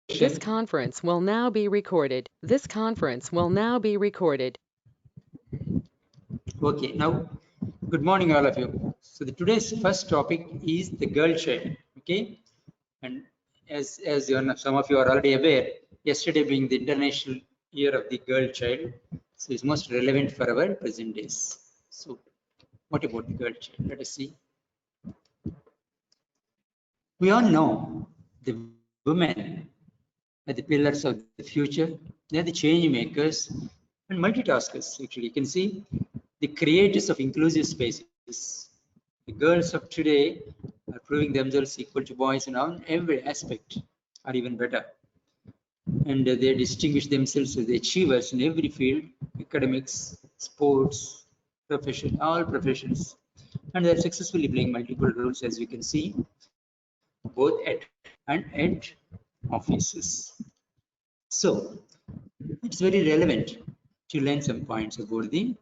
This conference will now be recorded. This conference will now be recorded. Okay, now, good morning, all of you. So today's first topic is the girl child. Okay, and as you know, some of you are already aware, yesterday being the International Year of the Girl Child, so it's most relevant for our present days. So, what about the girl child? Let us see. We all know the women are the pillars of the future. They are the change makers and multitaskers. Actually, you can see the creators of inclusive spaces. The girls of today are proving themselves equal to boys in every aspect, or even better. And they distinguish themselves as achievers in every field: academics, sports, profession, all professions. And they're successfully playing multiple roles, as we can see, both at and at offices. So it's very relevant to learn some points about the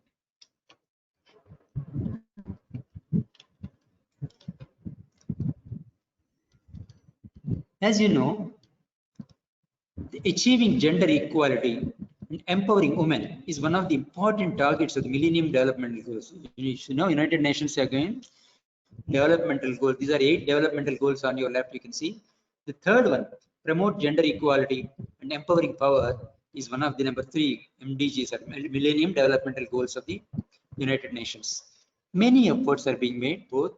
as you know, achieving gender equality and empowering women is one of the important targets of the Millennium Development Goals. You know, United Nations again, developmental goals. These are 8 developmental goals on your left. You can see the third one: promote gender equality and empowering power, is one of the number 3 MDGs, or Millennium Developmental Goals of the United Nations. Many efforts are being made both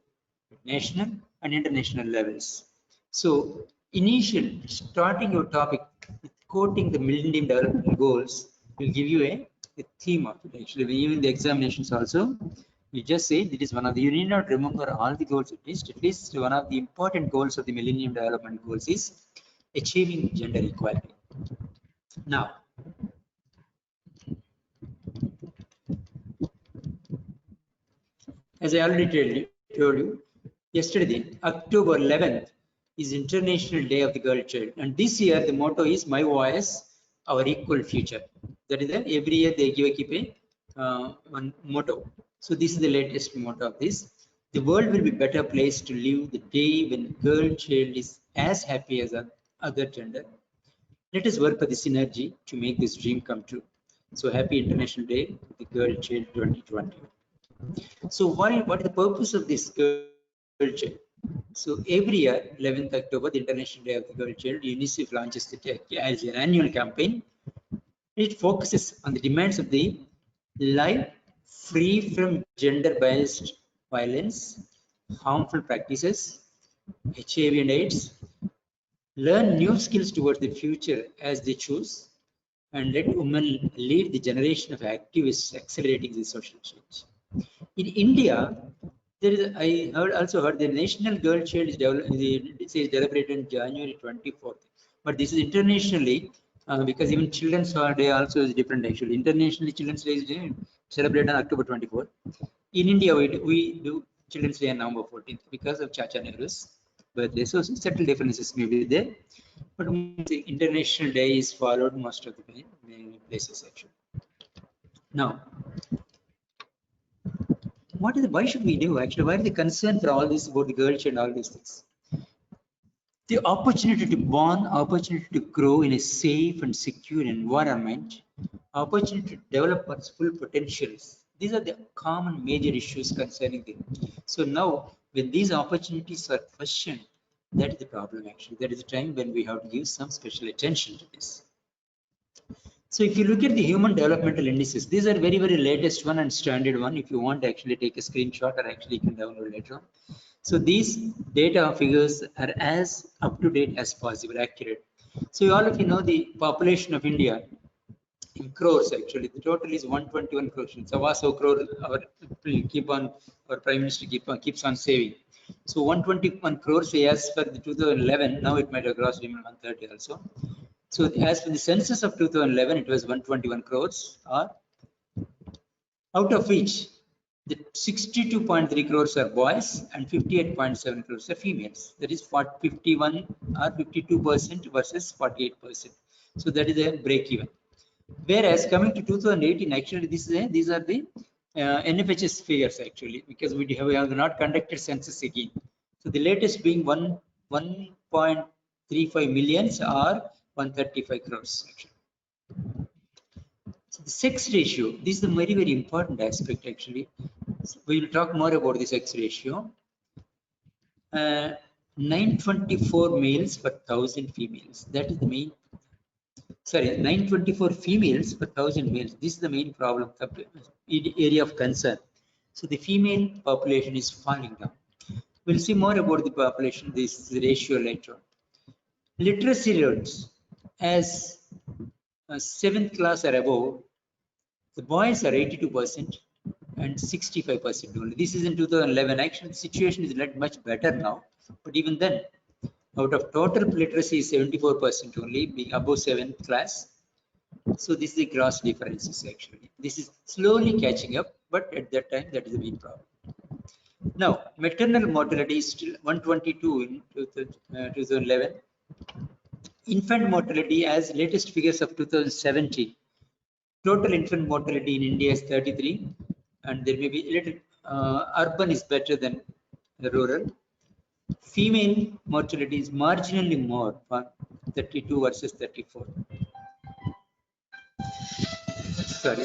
at national and international levels. So, starting your topic with quoting the Millennium Development Goals will give you a theme of it. Actually, even the examinations also, you just say it is one of the, you need not remember all the goals, at least one of the important goals of the Millennium Development Goals is achieving gender equality. Now, as I already told you, yesterday, October 11th, is International Day of the Girl Child. And this year, the motto is My Voice, Our Equal Future. That is, every year they keep one motto. So this is the latest motto of this. The world will be a better place to live the day when girl child is as happy as other gender. Let us work for the synergy to make this dream come true. So happy International Day of the Girl Child 2020. So what is the purpose of this girl child? So every year, 11th October, the International Day of the Girl Child, UNICEF launches it as an annual campaign. It focuses on the demands of the life free from gender-based violence, harmful practices, HIV and AIDS, learn new skills towards the future as they choose, and let women lead the generation of activists accelerating the social change. In India, there is, I heard, also heard the National Girl Child is celebrated on January 24th. But this is internationally, because even Children's Day also is different actually. Internationally, Children's Day is celebrated on October 24th. In India, we do Children's Day on November 14th because of Chacha Nehru's birthday. So subtle differences may be there. But the International Day is followed most of the places actually. Now, why should we do actually? Why are the concern for all this about the girls and all these things? The opportunity to born, opportunity to grow in a safe and secure environment, opportunity to develop one's full potentials. These are the common major issues concerning them. So now, when these opportunities are questioned, that is the problem actually. That is the time when we have to give some special attention to this. So if you look at the human developmental indices, these are very, very latest one and standard one. If you want to actually take a screenshot, or actually you can download later on. So these data figures are as up to date as possible, accurate. So all of you know the population of India in crores actually. The total is 121 crores. So crore our Prime Minister keeps on saving. So 121 crores as for the 2011. Now it might have crossed even 130 also. So as for the census of 2011, it was 121 crores, or out of which the 62.3 crores are boys and 58.7 crores are females. That is 51 or 52% versus 48%. So that is a break even. Whereas coming to 2018, actually these are the NFHS figures actually, because we have not conducted census again. So the latest being 1.35 millions, or 135 crores. Actually. So the sex ratio, this is a very, very important aspect actually. So we will talk more about the sex ratio. 924 males per 1,000 females. That is the main, sorry, 924 females per 1,000 males. This is the main problem, area of concern. So the female population is falling down. We'll see more about the population, this ratio later on. Literacy rates, as 7th class or above, the boys are 82% and 65% only. This is in 2011. Actually, the situation is not much better now. But even then, out of total literacy, 74% only, being above 7th class. So this is the gross differences actually. This is slowly catching up, but at that time, that is the main problem. Now, maternal mortality is still 122 in 2011. Infant mortality, as latest figures of 2017, total infant mortality in India is 33, and there may be a little urban is better than the rural. Female mortality is marginally more, 32 versus 34. Sorry.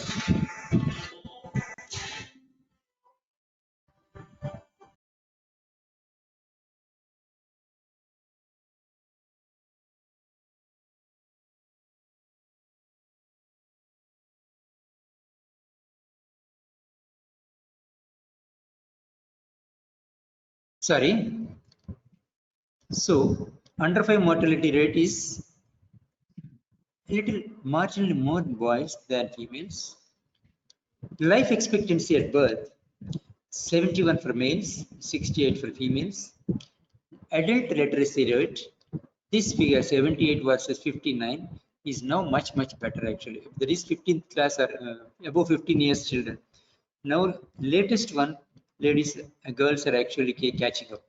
Sorry. So, under 5 mortality rate is a little marginally more in boys than females. Life expectancy at birth, 71 for males, 68 for females. Adult literacy rate, this figure 78 versus 59 is now much better actually. There is 15th class or above 15 years children. Now latest one, ladies and girls are actually catching up.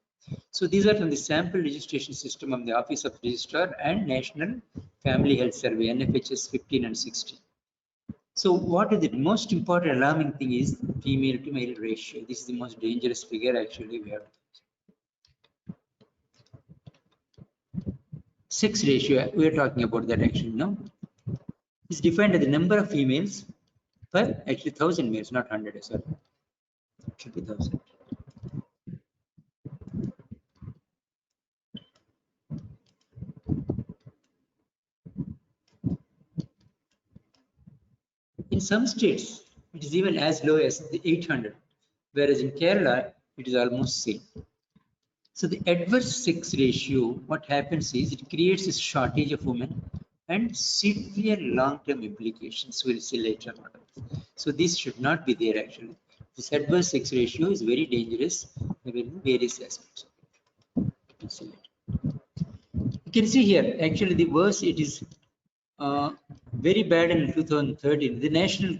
So these are from the sample registration system of the Office of Registrar and National Family Health Survey, NFHS 15 and 16. So what is the most important alarming thing is female to male ratio. This is the most dangerous figure actually we have. Sex ratio, we are talking about that actually now. Is defined as the number of females per actually 1,000 males, not 100, sorry. It should be 1,000. In some states, it is even as low as the 800, whereas in Kerala, it is almost same. So the adverse sex ratio, what happens is it creates a shortage of women and severe long-term implications. We'll see later on. So this should not be there actually. This adverse sex ratio is very dangerous in various aspects. You can see here, actually the worst it is very bad in 2013. The national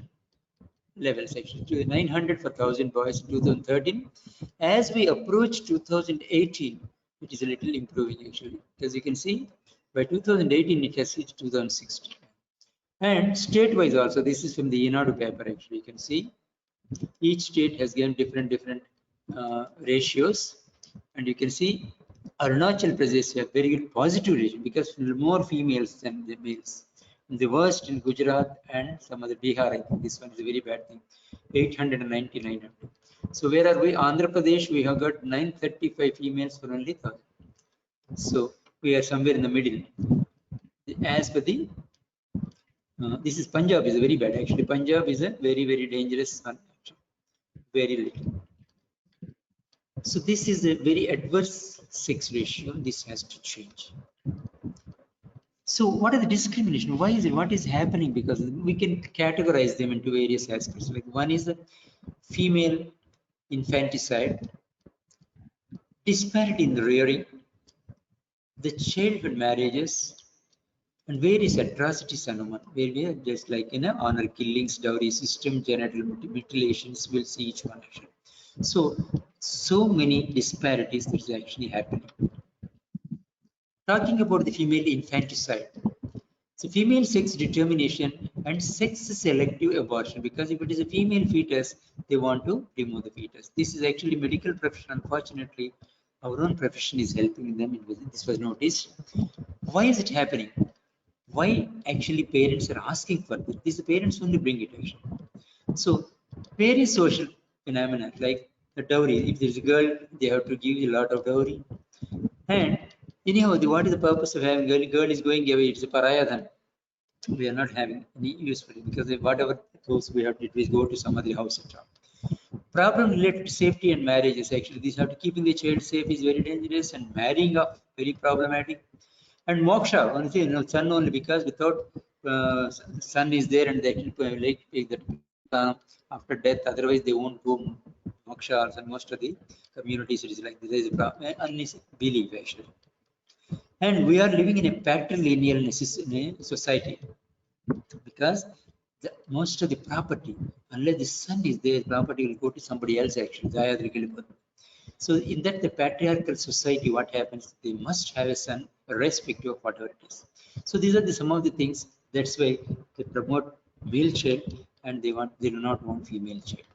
levels actually to 900 for 1,000 boys in 2013. As we approach 2018, it is a little improving actually. As you can see, by 2018 it has reached 2016. And state-wise also, this is from the Enadu paper actually. You can see each state has given different ratios, and you can see Arunachal Pradesh have very good positive ratio because more females than the males. The worst in Gujarat and some other Bihar, I think this one is a very bad thing, 899. So where are we? Andhra Pradesh, we have got 935 females for only 1,000. So we are somewhere in the middle. As per the, this is Punjab is very bad actually. Punjab is a very dangerous one. Very little. So this is a very adverse sex ratio. This has to change. So what are the discrimination? Why is it? What is happening? Because we can categorize them into various aspects. Like one is the female infanticide, disparity in the rearing, the childhood marriages, and various atrocities on women, where we are just like honor killings, dowry system, genital mutilations. We'll see each one actually. So many disparities that is actually happening. Talking about the female infanticide. So female sex determination and sex selective abortion, because if it is a female fetus, they want to remove the fetus. This is actually medical profession. Unfortunately, our own profession is helping them. This was noticed. Why is it happening? why actually parents are asking for this. These parents only bring it actually. So very social phenomena like the dowry. If there's a girl, they have to give a lot of dowry. And anyhow, what is the purpose of having girl? Girl is going away. It's a pariah then. We are not having any use for it because whatever goes, we have to we go to some other house and all. Problem related to safety and marriage is actually these have to keeping the child safe is very dangerous, and marrying up very problematic. And moksha, honestly, son only, because without son is there and they can like take that after death. Otherwise, they won't go moksha. Also, most of the communities it is like there is a problem, unless belief actually. And we are living in a patrilineal society because most of the property, unless the son is there, property will go to somebody else actually. So in that the patriarchal society, what happens? They must have a son, irrespective of whatever it is. So these are some of the things. That's why they promote male child and they do not want female child.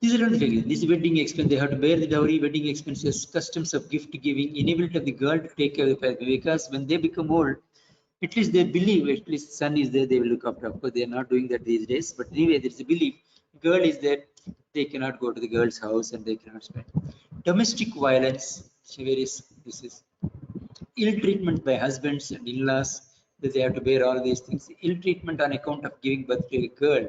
These are the figures. This wedding expense, they have to bear the dowry, wedding expenses, customs of gift giving, inability of the girl to take care of the family. Because when they become old, at least they believe, at least son is there, they will look after. Of course, they are not doing that these days. But anyway, there's a belief, girl is there, they cannot go to the girl's house and they cannot spend. Domestic violence, this is ill treatment by husbands and in-laws, that they have to bear all these things. Ill treatment on account of giving birth to a girl,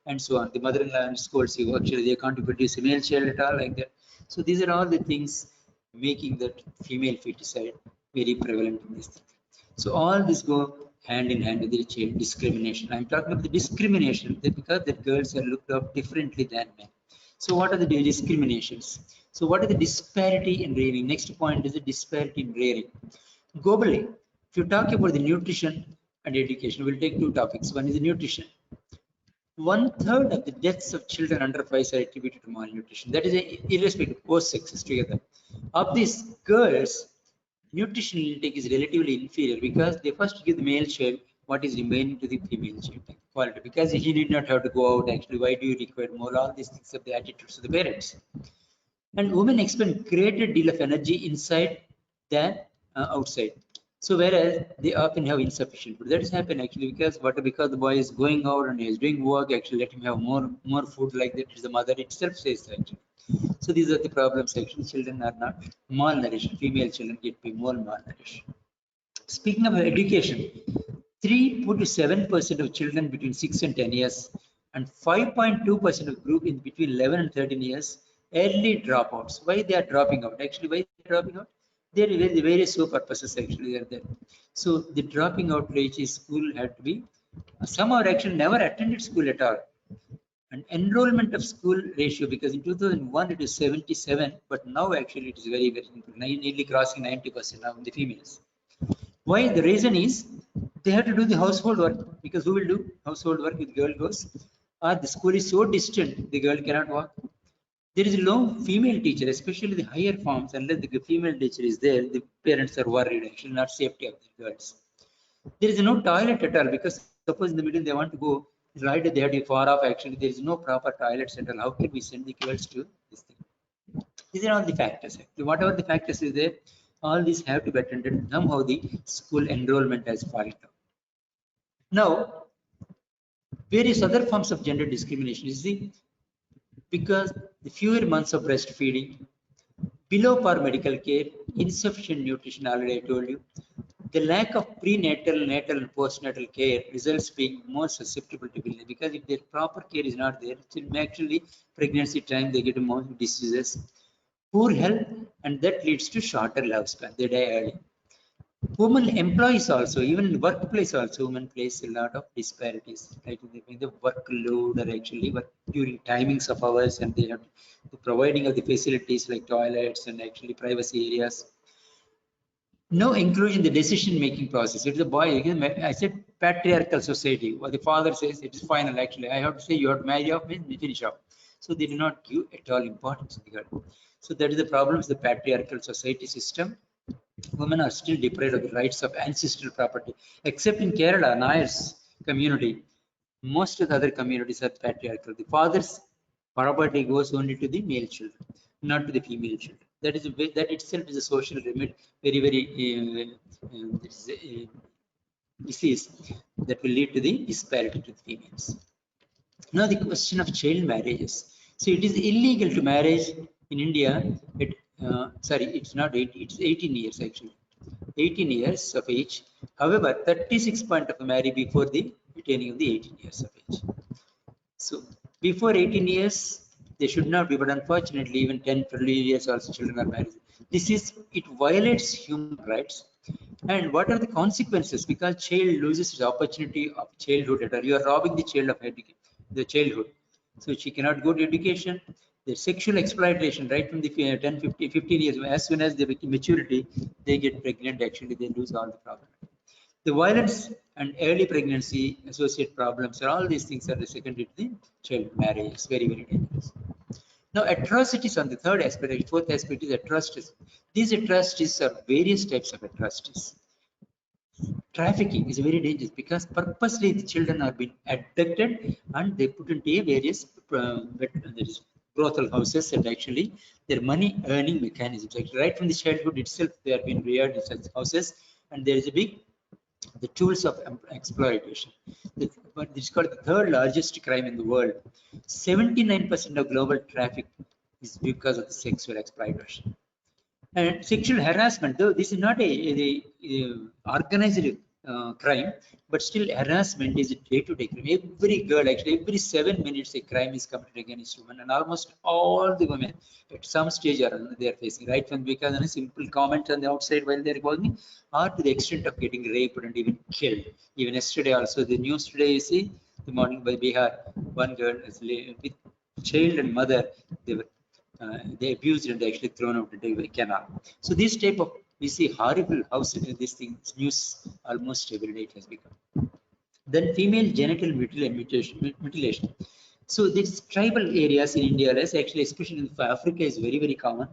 and so on. The mother-in-law scolds you. Actually, they can't produce a male child at all, like that. So these are all the things making that female feticide very prevalent in this thing. So all this go hand in hand with the child discrimination. I'm talking about the discrimination because the girls are looked up differently than men. So what are the discriminations? So what are the disparity in rearing? Next point is the disparity in rearing. Globally, if you talk about the nutrition and education, we'll take two topics. One is the nutrition. 1/3 of the deaths of children under 5 are attributed to malnutrition. That is irrespective of both sexes together. Of these girls, nutritional intake is relatively inferior because they first give the male child what is remaining to the female child quality. Because he did not have to go out actually. Why do you require more? All these things of the attitudes of the parents. And women expend greater deal of energy inside than outside. So whereas they often have insufficient food. That has happened actually because the boy is going out and he is doing work, actually let him have more food, like that is the mother itself says actually. So these are the problems actually. Children are not malnourished. Female children get to be more malnourished. Speaking of education, 3.7% of children between 6 and 10 years and 5.2% of group in between 11 and 13 years early dropouts. Why they are dropping out? Actually, why they are dropping out? They are the various purposes actually are there. So the dropping out rate is school had to be, some are actually never attended school at all. And enrollment of school ratio, because in 2001 it is 77, but now actually it is very nearly crossing 90% now in the females. Why? The reason is they have to do the household work, because who will do household work with girl goes? Or the school is so distant, the girl cannot walk. There is no female teacher, especially the higher forms. Unless the female teacher is there, the parents are worried, actually, not safety of the girls. There is no toilet at all, because suppose in the middle they want to go, right, they have to be far off, actually, there is no proper toilets at all. How can we send the girls to this thing? These are all the factors. Actually. Whatever the factors is there, all these have to be attended. Somehow the school enrollment has fallen down. Now, various other forms of gender discrimination. You see, because the fewer months of breastfeeding, below par medical care, insufficient nutrition, already I told you, the lack of prenatal, natal, and postnatal care results being more susceptible to illness, because if their proper care is not there, actually pregnancy time they get more diseases, poor health, and that leads to shorter lifespan. They die early. Women employees also, even in the workplace also, women place a lot of disparities, like the workload or actually work during timings of hours, and they have the providing of the facilities like toilets and actually privacy areas. No inclusion in the decision making process. It's a boy, I said patriarchal society, where the father says it is final, actually I have to say you have to marry off, means finish off. So they do not give at all importance to the girl. So that is the problem of the patriarchal society system. Women are still deprived of the rights of ancestral property, except in Kerala, Nayars community. Most of the other communities are patriarchal. The father's property goes only to the male children, not to the female children. That is that itself is a social remit, very disease that will lead to the disparity to the females. Now the question of child marriages. So it is illegal to marriage in India. It's not 80, it's 18 years actually. 18 years of age. However, 36% of marry before the attaining of the 18 years of age. So before 18 years, they should not be, but unfortunately, even 10, 12 years also children are married. It violates human rights. And what are the consequences? Because child loses the opportunity of childhood at all. You are robbing the child of the childhood. So she cannot go to education. The sexual exploitation right from the 10, 15 years, as soon as they become maturity, they get pregnant, actually, they lose all the problem. The violence and early pregnancy associated problems, all these things are the secondary to the child marriage. It's very, very dangerous. Now, atrocities on the third aspect, fourth aspect is atrocities. These atrocities are various types of atrocities. Trafficking is very dangerous because purposely the children are being abducted and they put into various brothel houses, and actually their money earning mechanisms. Actually, right from the childhood itself, they are being reared in such houses, and there is a big the tools of exploitation. But it's called the third largest crime in the world. 79% of global traffic is because of the sexual exploitation. And sexual harassment, though this is not a organized crime, but still harassment is a day-to-day crime. Every girl, actually, every 7 minutes a crime is committed against women, and almost all the women at some stage or another they are facing, right from because of a simple comment on the outside while they're going, or to the extent of getting raped and even killed. Even yesterday, also the news today, you see, the morning by Bihar, one girl is with child and mother, they abused and actually thrown out the canal. So this type of, we see horrible how this thing news almost every day it has become. Then female genital mutilation. So these tribal areas in India, actually especially in Africa, is very, very common.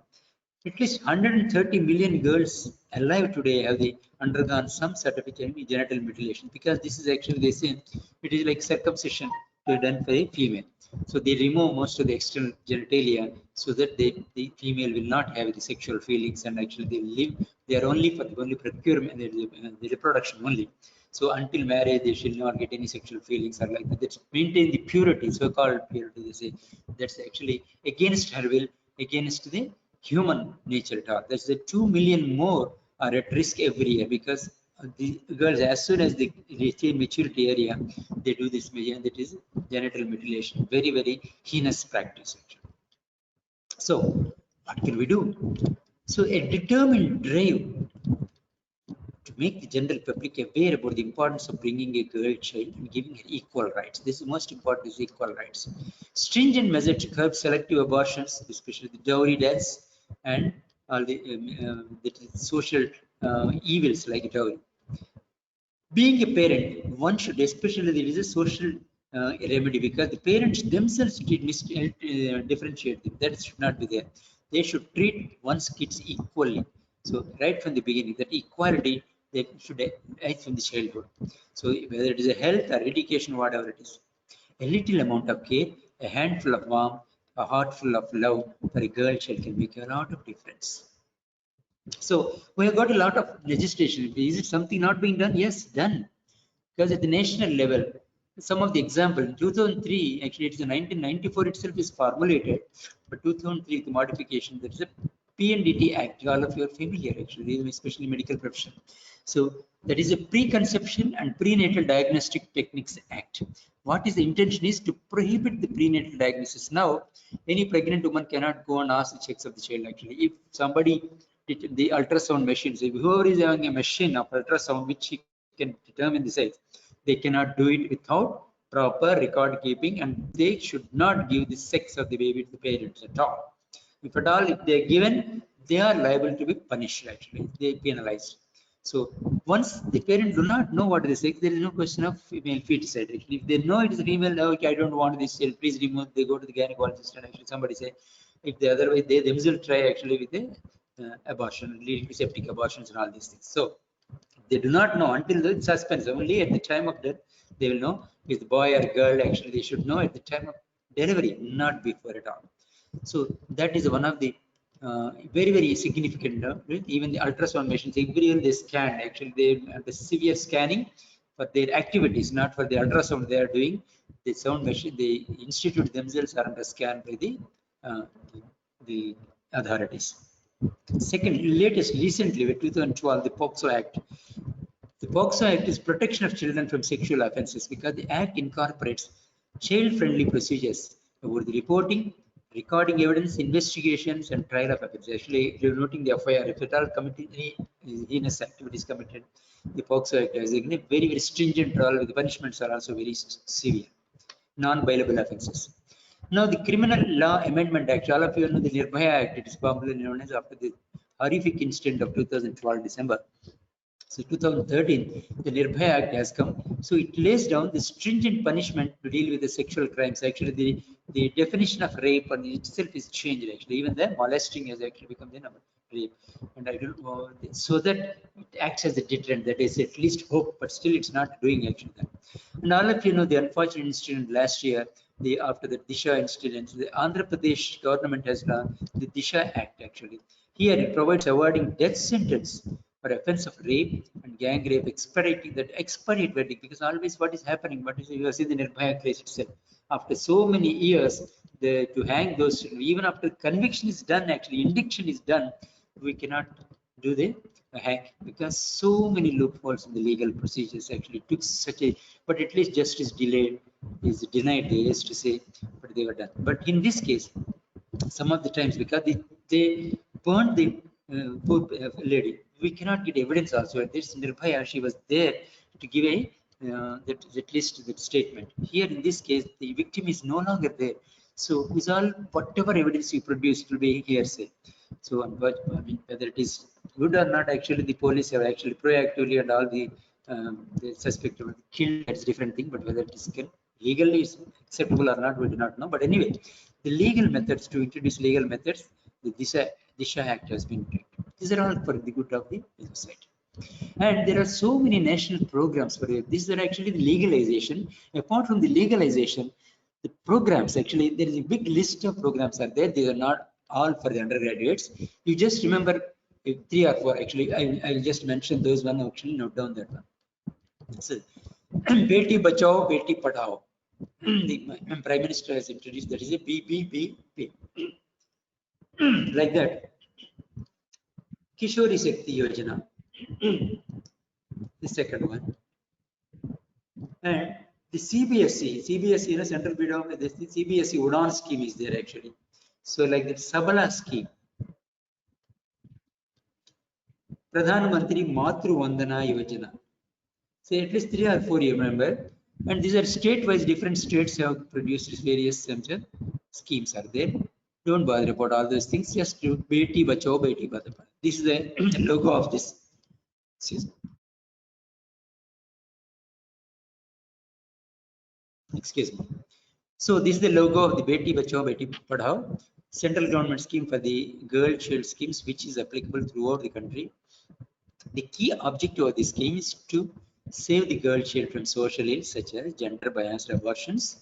At least 130 million girls alive today have undergone some sort of genital mutilation, because this is actually, they say, it is like circumcision done for a female. So they remove most of the external genitalia so that the female will not have the sexual feelings, and actually they are only for the only procurement, the reproduction only. So until marriage, they shall not get any sexual feelings or like that. That's maintain the purity, so-called purity. They say that's actually against her will, against the human nature at all. That's the 2 million more are at risk every year, because the girls, as soon as they reach maturity area, they do this, and that is genital mutilation. Very, very heinous practice. Actually. So, what can we do? So, a determined drive to make the general public aware about the importance of bringing a girl child and giving her equal rights. This is most important, is equal rights. Stringent measures to curb selective abortions, especially the dowry deaths and all the social evils like dowry. Being a parent, one should, especially there is a social remedy, because the parents themselves did differentiate them. That should not be there. They should treat one's kids equally. So right from the beginning, that equality they should act from the childhood. So whether it is a health or education, whatever it is, a little amount of care, a handful of warmth, a heart full of love for a girl child can make a lot of difference. So we have got a lot of legislation. Is it something not being done? Yes, done. Because at the national level, some of the example, in 2003, actually it's in 1994 itself is formulated, but 2003, the modification, there is a PNDT Act, all of you are familiar actually, especially medical profession. So that is a Preconception and Prenatal Diagnostic Techniques Act. What is the intention is to prohibit the prenatal diagnosis. Now, any pregnant woman cannot go and ask the checks of the child actually. If somebody, the ultrasound machines, if whoever is having a machine of ultrasound which he can determine the size, they cannot do it without proper record keeping, and they should not give the sex of the baby to the parents at all. If at all, if they are given, they are liable to be punished actually, they penalized. So once the parents do not know what is sex, there is no question of female feticide. Actually, if they know it is a female, no, okay, I don't want this child, please remove. They go to the gynecologist, and actually somebody say, if the other way, they themselves try actually with the abortion, leading to septic abortions and all these things. So they do not know until the suspense. Only at the time of death they will know if the boy or girl. Actually, they should know at the time of delivery, not before at all. So that is one of the very, very significant. Even the ultrasound machines, every year they scan. Actually, they have the severe scanning. for their activities, not for the ultrasound they are doing. The sound machine, the institute themselves are under scan by uh, the authorities. Second, recently, with 2012, the POCSO Act. The POCSO Act is protection of children from sexual offences because the Act incorporates child-friendly procedures about the reporting, recording evidence, investigations, and trial of offences. Actually, you're noting the FIR. If at all committed any heinous activities committed, the POCSO Act has a very, very stringent trial. The punishments are also very severe, non-bailable offences. Now, the Criminal Law Amendment Act, all of you know the Nirbhaya Act, it is popularly known as after the horrific incident of 2012 December. So 2013, the Nirbhaya Act has come. So it lays down the stringent punishment to deal with the sexual crimes. Actually, the definition of rape and itself is changed. Actually, even the molesting has actually become the number rape. And I don't know, so that it acts as a deterrent. That is at least hope, but still it's not doing actually that. And all of you know the unfortunate incident last year, after the Disha incident, the Andhra Pradesh government has done the Disha Act actually. Here it provides awarding death sentence for offense of rape and gang rape, expediting that expedite verdict, because always what is happening, what is you see the Nirbhaya case itself. After so many years, to hang those, even after conviction is done, actually indiction is done, we cannot do the hang because so many loopholes in the legal procedures actually took such a, but at least justice delayed is denied, they used to say, but they were done. But in this case, some of the times because they burned the poor lady, we cannot get evidence also. This Nirbhaya, she was there to give a at least the statement. Here in this case, the victim is no longer there. So it's all whatever evidence you produce will be hearsay. So I mean, whether it is good or not, actually the police have actually proactively and all the suspect killed, that's different thing. But whether it is legally is acceptable or not, we do not know. But anyway, the legal methods to introduce legal methods, the Disha Act has been taken. These are all for the good of the society. And there are so many national programs for it. These are actually the legalization. Apart from the legalization, the programs, actually, there is a big list of programs are there. They are not all for the undergraduates. You just remember 3 or 4, actually. I'll just mention those one, actually, note down that one. So, Beti Bachao, Beti Padhao. The Prime Minister has introduced that is a BBBP. Like that. Kishori Shakti Yojana. The second one. And the CBSE, Central Bureau of the CBSE Udan scheme is there actually. So like the Sabala scheme, Pradhan Mantri Matru Vandana Yojana. So at least 3 or 4 you remember. And these are state-wise, different states have produced various schemes are there. Don't bother about all those things. Just do Beti Bachao, Beti Padhao. This is the logo of this. Excuse me. So this is the logo of the Beti Bachao Beti Padhao, central government scheme for the girl child schemes, which is applicable throughout the country. The key objective of the scheme is to save the girl child from social ills such as gender biased abortions,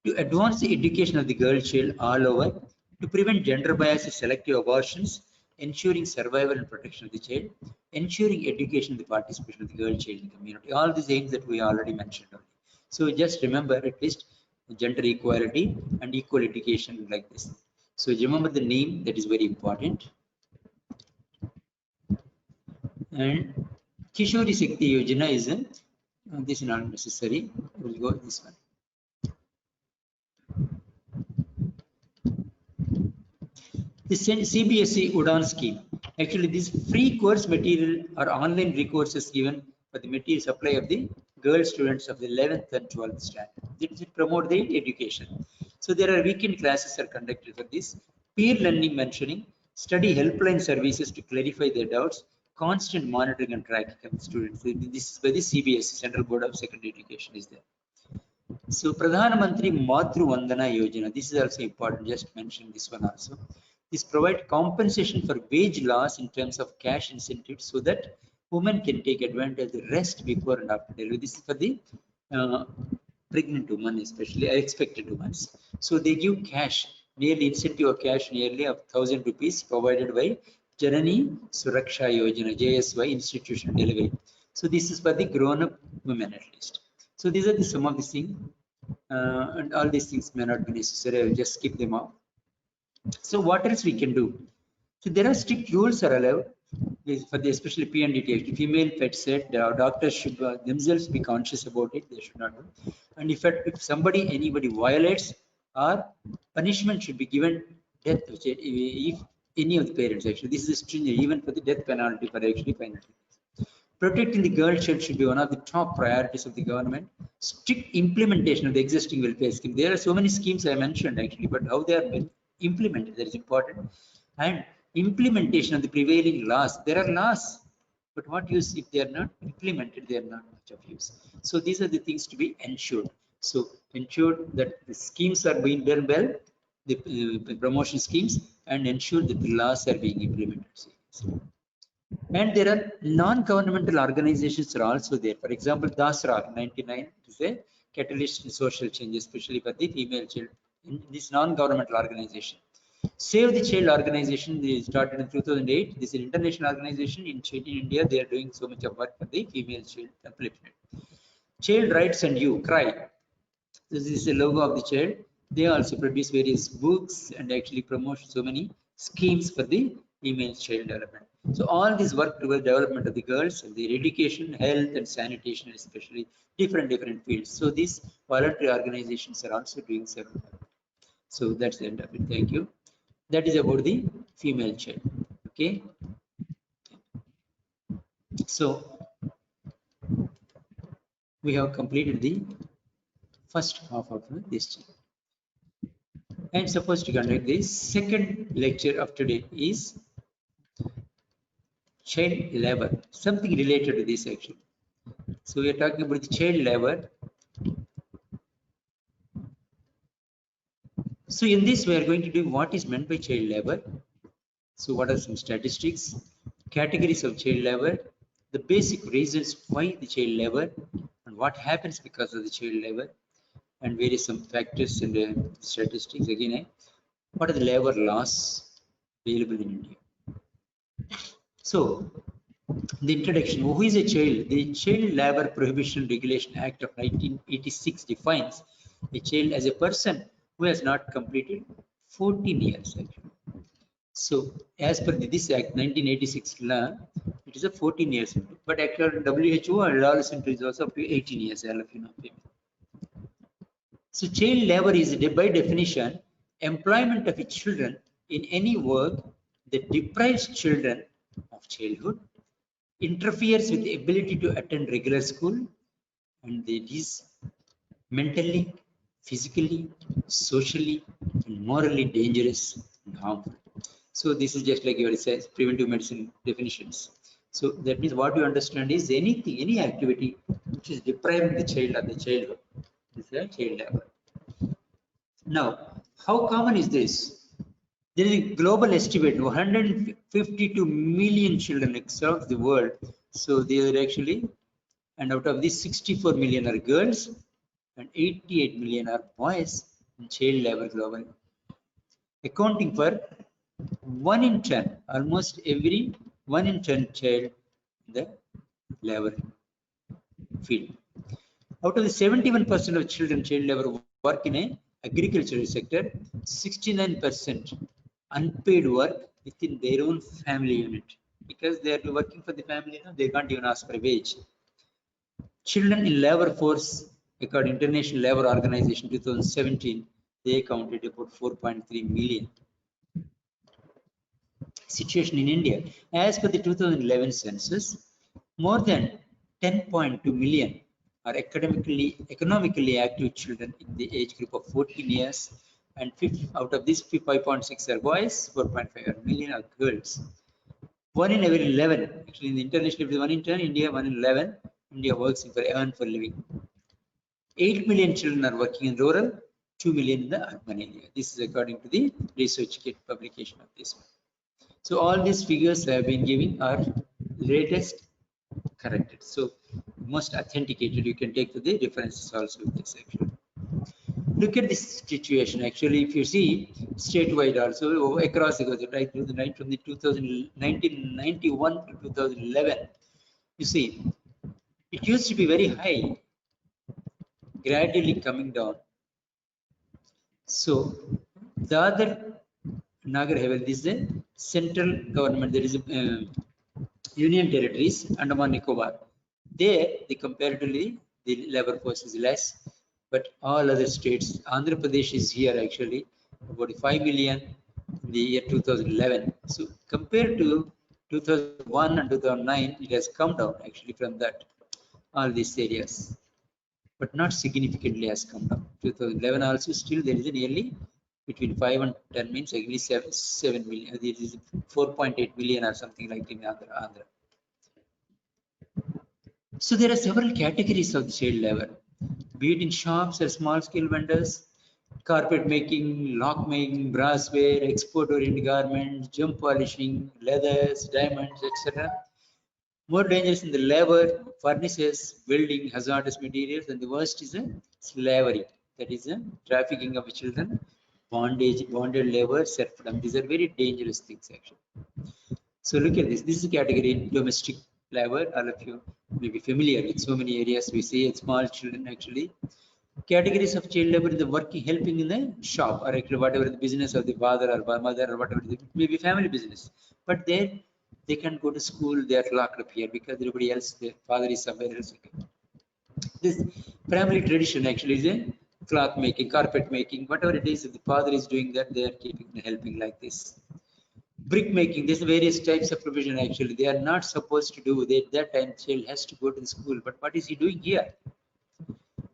to advance the education of the girl child all over, to prevent gender biased selective abortions, ensuring survival and protection of the child, ensuring education and the participation of the girl child in the community. All these aims that we already mentioned. So just remember at least gender equality and equal education like this. So remember the name, that is very important. And Kishori Shakti Yojana is this is not necessary. We'll go with this one. The CBSE Udan scheme. Actually, this free course material or online recourses given for the material supply of the girl students of the 11th and 12th standard. It promote the education. So there are weekend classes are conducted for this. Peer learning mentioning, study helpline services to clarify their doubts, constant monitoring and tracking of the students. This is by the CBSE, Central Board of Secondary Education is there. So Pradhan Mantri Matru Vandana Yojana, this is also important, just mention this one also. This provide compensation for wage loss in terms of cash incentives so that women can take advantage of the rest before and after delivery. This is for the pregnant women, especially expected women. So they give cash, nearly incentive of cash nearly of 1,000 rupees provided by Janani Suraksha Yojana, JSY institution delivery. So this is for the grown-up women at least. So these are the some of the things, and all these things may not be necessary. I will just skip them off. So what else we can do? So there are strict rules are allowed for the especially PNDT. Female pet set, the doctors should themselves be conscious about it. They should not do. And if somebody anybody violates, or punishment should be given death if any of the parents actually. This is stringent even for the death penalty for actually penalty. Protecting the girl child should be one of the top priorities of the government. Strict implementation of the existing welfare scheme. There are so many schemes I mentioned actually, but how they are being implemented, that is important. And implementation of the prevailing laws. There are laws, but what use if they are not implemented? They are not much of use. So these are the things to be ensured. So ensure that the schemes are being done well, the promotion schemes, and ensure that the laws are being implemented. And there are non-governmental organizations are also there. For example, DASRA 99 is a catalyst in social change, especially for the female child in this non-governmental organization. Save the Child organization, they started in 2008. This is an international organization in India. They are doing so much of work for the female child upliftment. Child Rights and You, CRY. This is the logo of the child. They also produce various books and actually promote so many schemes for the female child development. So all this work towards development of the girls, and their education, health, and sanitation, especially different fields. So these voluntary organizations are also doing several. So that's the end of it. Thank you. That is about the female child. Okay. So we have completed the first half of this. I am supposed to conduct the second lecture of today is child labor, something related to this actually. So we are talking about the child labor. So in this we are going to do what is meant by child labor. So what are some statistics, categories of child labor, the basic reasons why the child labor, and what happens because of the child labor, and various some factors and statistics again. What are the labor laws available in India? So the introduction, who is a child? The Child Labor Prohibition Regulation Act of 1986 defines a child as a person who has not completed 14 years. Actually. So as per this act, 1986 law, it is a 14 years, but actually WHO and all countries also up to 18 years. All of you know. So child labor is by definition employment of children in any work that deprives children of childhood, interferes with the ability to attend regular school, and it is mentally, physically, socially, and morally dangerous and harmful. So this is just like your says preventive medicine definitions. So that means what you understand is anything, any activity which is depriving the child of the childhood. This is a child labor. Now, how common is this? There is a global estimate 152 million children across the world. So they are actually, and out of these 64 million are girls and 88 million are boys in child labor globally, accounting for 1 in 10, almost every 1 in 10 child in the labor field. Out of the 71% of children child labor work in a agricultural sector, 69% unpaid work within their own family unit, because they are working for the family, they can't even ask for a wage. Children in labor force, according to International Labour Organization 2017, they counted about 4.3 million. Situation in India, as per the 2011 census, more than 10.2 million are economically active children in the age group of 14 years, and out of these 5.6 are boys, 4.5 million are girls. 1 in every 11, actually in the international, 1 in 10, India 1 in 11, India works for earn for living. 8 million children are working in rural, 2 million in the urban area. This is according to the research kit publication of this one. So all these figures have been given are latest corrected. So most authenticated, you can take to the references also with this section. Look at this situation. Actually, if you see statewide also across the country, right through the night from the 1991 to 2011, you see It used to be very high, gradually coming down. So the other Nagar Haveli is the central government. There is union territories, Andaman Nicobar. There, comparatively, the labor force is less, but all other states, Andhra Pradesh is here actually, about 5 million in the year 2011. So compared to 2001 and 2009, it has come down actually from that, all these areas, but not significantly has come down. 2011 also still there is a nearly between 5 and 10 means actually 7 million. There is 4.8 million or something like in Andhra. So there are several categories of the child labor, be it in shops or small scale vendors, carpet making, lock making, brassware, export-oriented garments, gem polishing, leathers, diamonds, etc. More dangerous in the labor, furnaces, building hazardous materials, and the worst is slavery, that is trafficking of children, bonded labor, serfdom. These are very dangerous things actually. So look at this. This is a category in domestic labor. All of you may be familiar with so many areas. We see small children actually. Categories of child labor: the working, helping in the shop, or actually whatever the business of the father or mother or whatever, maybe family business. But there they can go to school. They are locked up here because everybody else, their father is somewhere else. This family tradition actually is a cloth making, carpet making, whatever it is. If the father is doing that, they are keeping helping like this. Brick making, there's various types of provision actually. They are not supposed to do that. That time child has to go to the school, but what is he doing here?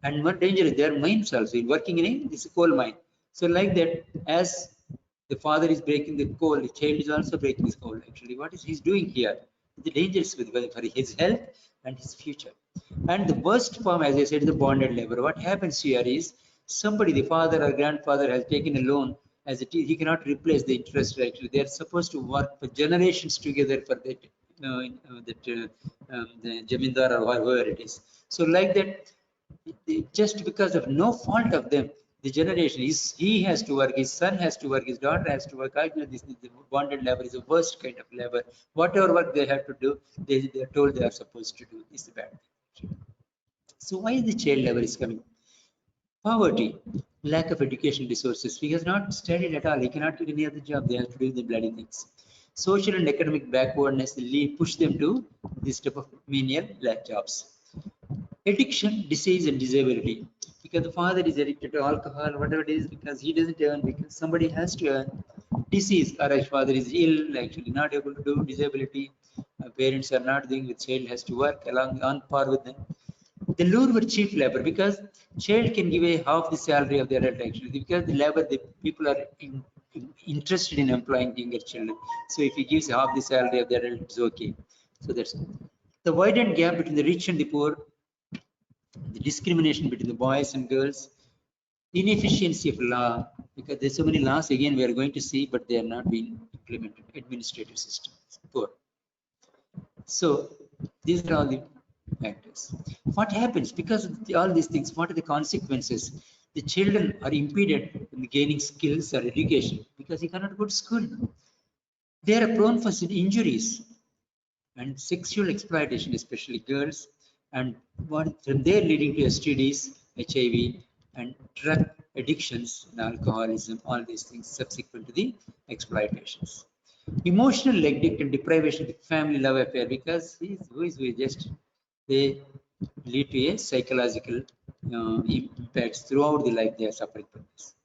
And one danger is there are mines also. Working in this coal mine. So like that, as the father is breaking the coal, the child is also breaking this coal actually. What is he's doing here? The dangers with for his health and his future. And the worst form, as I said, is the bonded labor. What happens here is somebody, the father or grandfather, has taken a loan as it is, he cannot replace the interest actually. They are supposed to work for generations together for that, the jamindar or whoever it is. So like that, just because of no fault of them, the generation is, he has to work, his son has to work, his daughter has to work. I know this, the bonded labor is the worst kind of labor. Whatever work they have to do, they are told they are supposed to do. This is bad. So why is the child labor is coming? Poverty, lack of education resources. He has not studied at all. He cannot get any other job. They have to do the bloody things. Social and economic backwardness push them to this type of menial like jobs. Addiction, disease, and disability. Because the father is addicted to alcohol, whatever it is, because he doesn't earn, because somebody has to earn. Disease, or his father is ill, actually not able to do. Disability, parents are not doing, the child has to work along on par with them. The lure were cheap labor, because child can give a half the salary of the adult actually, because the labor, the people are interested in employing younger children. So if he gives half the salary of the adult, it's okay. So that's the widened gap between the rich and the poor, the discrimination between the boys and girls, inefficiency of law, because there's so many laws again we are going to see, but they are not being implemented. Administrative system poor. So these are all the factors. What happens because of all these things? What are the consequences? The children are impeded in gaining skills or education because he cannot go to school. They are prone for injuries and sexual exploitation, especially girls, and from there leading to STDs, HIV, and drug addictions and alcoholism, all these things subsequent to the exploitations. Emotional neglect and deprivation of the family love affair, because who is just they lead to a psychological impacts throughout the life they are suffering from this.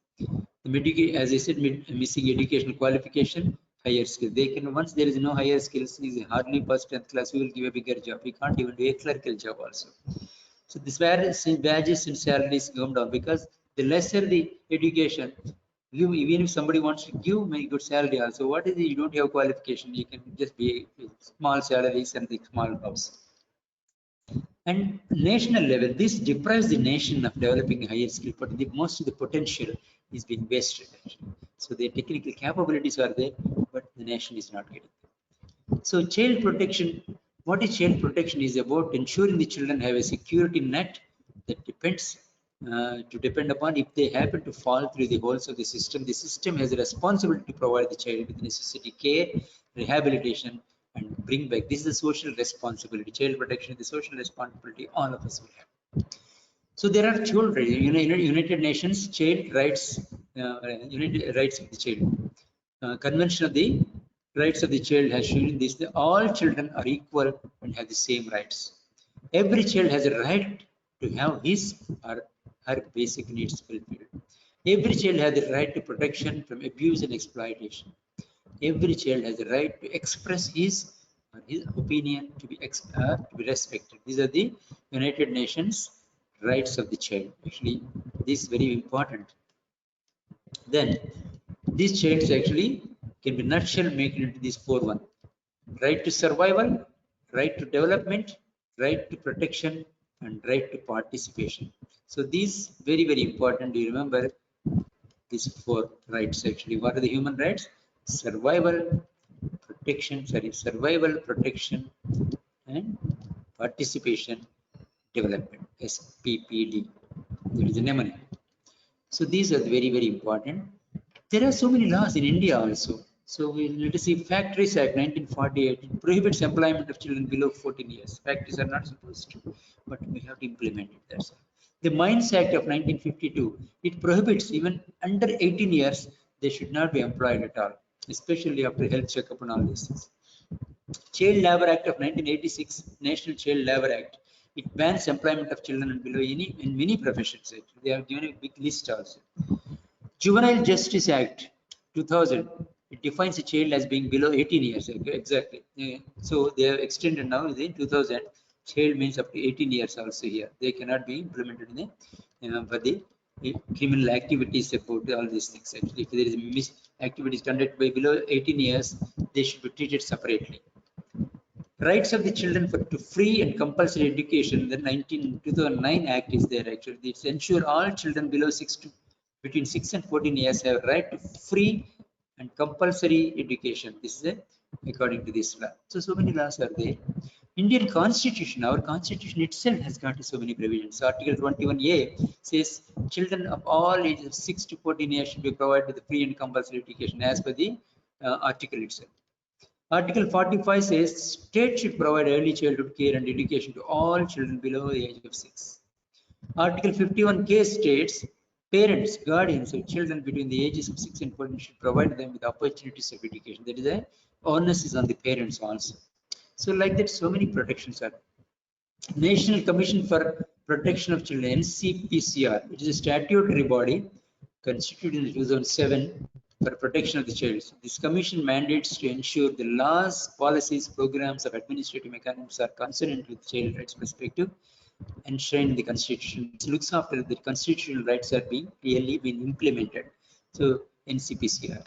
As I said, missing educational qualification, higher skill. They can, once there is no higher skills, is hardly past 10th class, we will give a bigger job. We can't even do a clerical job also. So this wages and salaries come down because the lesser the education, even if somebody wants to give me good salary also, what is it? You don't have qualification, you can just be small salaries and the small jobs. And national level, this deprives the nation of developing higher skill, but most of the potential is being wasted actually. So the technical capabilities are there, but the nation is not getting them. So child protection, what is child protection is about ensuring the children have a security net that depends to depend upon. If they happen to fall through the holes of the system has a responsibility to provide the child with necessary care, rehabilitation, and bring back. This is the social responsibility. Child protection is the social responsibility all of us will have. So there are children, United Nations Child Rights, United Rights of the Child. Convention of the Rights of the Child has shown this, that all children are equal and have the same rights. Every child has a right to have his or her basic needs fulfilled. Every child has the right to protection from abuse and exploitation. Every child has the right to express his or his opinion to be respected. These are the United Nations rights of the child. Actually, this is very important. Then these child actually can be nutshell make it into these 4-1. Right to survival, right to development, right to protection, and right to participation. So these very, very important. Do you remember these 4 rights actually? What are the human rights? Survival, survival, protection, and participation, development, SPPD. There is a mnemonic. So these are very, very important. There are so many laws in India also. So we let us see Factories Act 1948. It prohibits employment of children below 14 years. Factories are not supposed to, but we have to implement it. That's all. The Mines Act of 1952. It prohibits even under 18 years, they should not be employed at all, especially after health checkup and all these things. Child Labor Act of 1986, National Child Labor Act. It bans employment of children below any in many professions. Actually. They have given a big list also. Juvenile Justice Act 2000, it defines a child as being below 18 years. Exactly. So they have extended now in 2000. Child means up to 18 years also here. They cannot be implemented in for the criminal activities about all these things. Actually, if there is activities conducted by below 18 years, they should be treated separately. Rights of the children to free and compulsory education. The 2009 Act is there actually. It's ensure all children between 6 and 14 years have right to free and compulsory education. This is according to this law. So many laws are there. Indian Constitution, our Constitution itself has got so many provisions. Article 21A says children of all ages of 6 to 14 years should be provided with free and compulsory education as per the article itself. Article 45 says state should provide early childhood care and education to all children below the age of 6. Article 51K states parents, guardians of children between the ages of 6 and 14 should provide them with opportunities of education. That is the onus is on the parents also. So like that, so many protections are. National Commission for Protection of Children, NCPCR, which is a statutory body constituted in 2007 for protection of the child. So this commission mandates to ensure the laws, policies, programs of administrative mechanisms are consonant with child rights perspective enshrined in the constitution. It looks after the constitutional rights are being clearly been implemented. So NCPCR.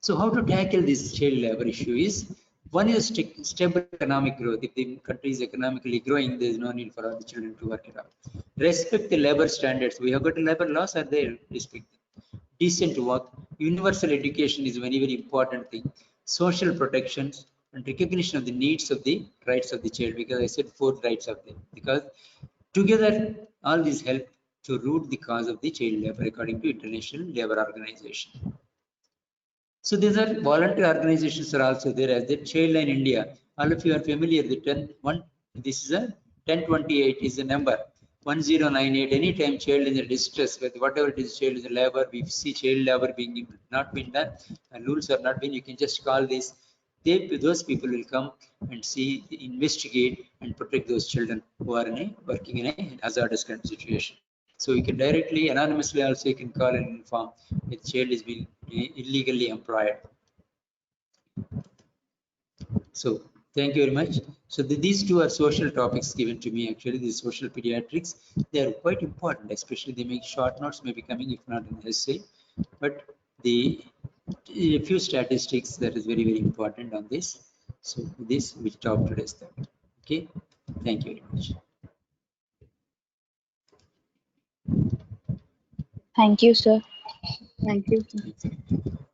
So how to tackle this child labor issue is, one is stable economic growth. If the country is economically growing, there is no need for all the children to work it out. Respect the labor standards. We have got labor laws are there. Respect them. Decent work. Universal education is a very, very important thing. Social protections and recognition of the needs of the rights of the child. Because I said 4 rights of them. Because together, all these help to root the cause of the child labor according to International Labour Organization. So these are voluntary organizations are also there as the Childline India. All of you are familiar with this is a 1028 is the number 1098. Anytime child is in distress, with whatever it is, child is in labor, we see child labor being not been done, and rules are not been. You can just call this. Those people will come and see, investigate, and protect those children who are working in a hazardous kind of situation. So you can directly, anonymously also you can call and inform if child is being illegally employed. So thank you very much. So these 2 are social topics given to me actually, these social pediatrics. They are quite important, especially they make short notes may be coming if not in essay. But a few statistics that is very, very important on this. So this we talk today's that. Okay. Thank you very much. Thank you, sir. Thank you. Thank you.